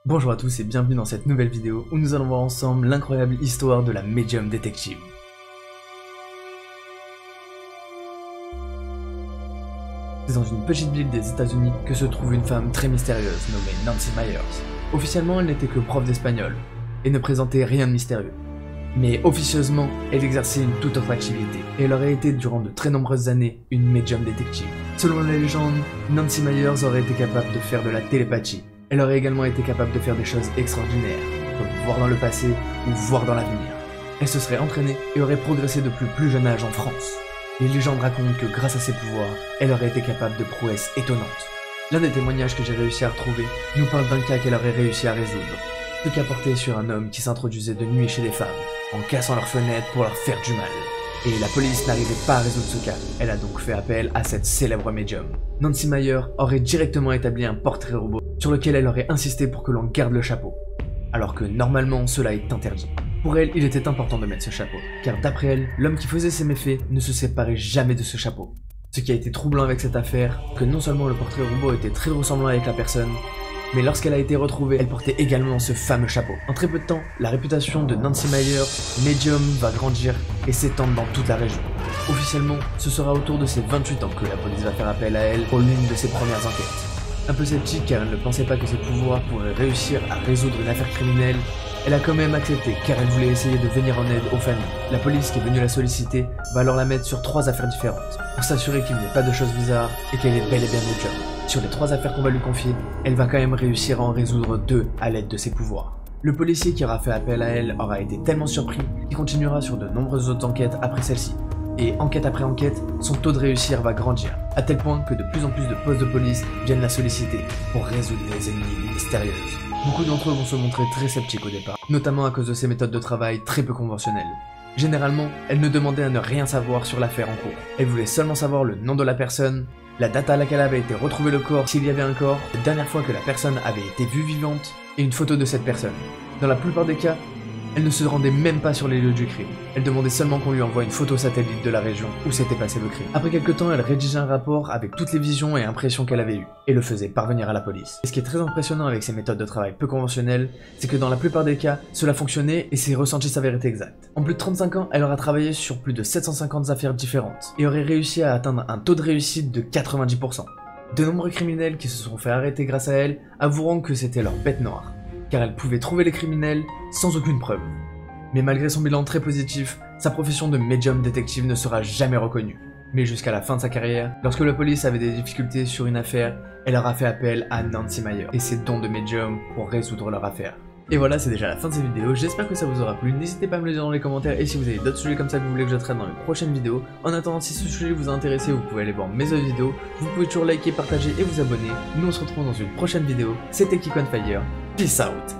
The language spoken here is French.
Bonjour à tous et bienvenue dans cette nouvelle vidéo où nous allons voir ensemble l'incroyable histoire de la médium détective. C'est dans une petite ville des États-Unis que se trouve une femme très mystérieuse nommée Nancy Myers. Officiellement, elle n'était que prof d'espagnol et ne présentait rien de mystérieux. Mais officieusement, elle exerçait une toute autre activité et elle aurait été durant de très nombreuses années une médium détective. Selon la légende, Nancy Myers aurait été capable de faire de la télépathie. Elle aurait également été capable de faire des choses extraordinaires, comme voir dans le passé ou voir dans l'avenir. Elle se serait entraînée et aurait progressé depuis le plus jeune âge en France. Les légendes racontent que grâce à ses pouvoirs, elle aurait été capable de prouesses étonnantes. L'un des témoignages que j'ai réussi à retrouver nous parle d'un cas qu'elle aurait réussi à résoudre. Ce cas portait sur un homme qui s'introduisait de nuit chez des femmes, en cassant leurs fenêtres pour leur faire du mal. Et la police n'arrivait pas à résoudre ce cas, elle a donc fait appel à cette célèbre médium. Nancy Myers aurait directement établi un portrait robot sur lequel elle aurait insisté pour que l'on garde le chapeau, alors que normalement cela est interdit. Pour elle, il était important de mettre ce chapeau, car d'après elle, l'homme qui faisait ces méfaits ne se séparait jamais de ce chapeau. Ce qui a été troublant avec cette affaire, que non seulement le portrait robot était très ressemblant avec la personne, mais lorsqu'elle a été retrouvée, elle portait également ce fameux chapeau. En très peu de temps, la réputation de Nancy Myers, médium, va grandir et s'étendre dans toute la région. Officiellement, ce sera autour de ses 28 ans que la police va faire appel à elle pour l'une de ses premières enquêtes. Un peu sceptique car elle ne pensait pas que ses pouvoirs pourraient réussir à résoudre une affaire criminelle, elle a quand même accepté car elle voulait essayer de venir en aide aux familles. La police qui est venue la solliciter va alors la mettre sur 3 affaires différentes, pour s'assurer qu'il n'y ait pas de choses bizarres et qu'elle est bel et bien médium. Sur les 3 affaires qu'on va lui confier, elle va quand même réussir à en résoudre 2 à l'aide de ses pouvoirs. Le policier qui aura fait appel à elle aura été tellement surpris qu'il continuera sur de nombreuses autres enquêtes après celle-ci. Et enquête après enquête, son taux de réussir va grandir, à tel point que de plus en plus de postes de police viennent la solliciter pour résoudre des énigmes mystérieuses. Beaucoup d'entre eux vont se montrer très sceptiques au départ, notamment à cause de ses méthodes de travail très peu conventionnelles. Généralement, elle ne demandait à ne rien savoir sur l'affaire en cours. Elle voulait seulement savoir le nom de la personne, la date à laquelle avait été retrouvé le corps, s'il y avait un corps, la dernière fois que la personne avait été vue vivante, et une photo de cette personne. Dans la plupart des cas, elle ne se rendait même pas sur les lieux du crime. Elle demandait seulement qu'on lui envoie une photo satellite de la région où s'était passé le crime. Après quelques temps, elle rédigeait un rapport avec toutes les visions et impressions qu'elle avait eues, et le faisait parvenir à la police. Et ce qui est très impressionnant avec ces méthodes de travail peu conventionnelles, c'est que dans la plupart des cas, cela fonctionnait et ses ressentis s'avéraient exacts. En plus de 35 ans, elle aura travaillé sur plus de 750 affaires différentes, et aurait réussi à atteindre un taux de réussite de 90%. De nombreux criminels qui se sont fait arrêter grâce à elle avoueront que c'était leur bête noire, car elle pouvait trouver les criminels sans aucune preuve. Mais malgré son bilan très positif, sa profession de médium détective ne sera jamais reconnue. Mais jusqu'à la fin de sa carrière, lorsque la police avait des difficultés sur une affaire, elle aura fait appel à Nancy Myers et ses dons de médium pour résoudre leur affaire. Et voilà, c'est déjà la fin de cette vidéo, j'espère que ça vous aura plu, n'hésitez pas à me le dire dans les commentaires et si vous avez d'autres sujets comme ça que vous voulez que je traite dans les prochaines vidéos. En attendant, si ce sujet vous a intéressé, vous pouvez aller voir mes autres vidéos, vous pouvez toujours liker, partager et vous abonner. Nous on se retrouve dans une prochaine vidéo, c'était Kick on Fire, peace out.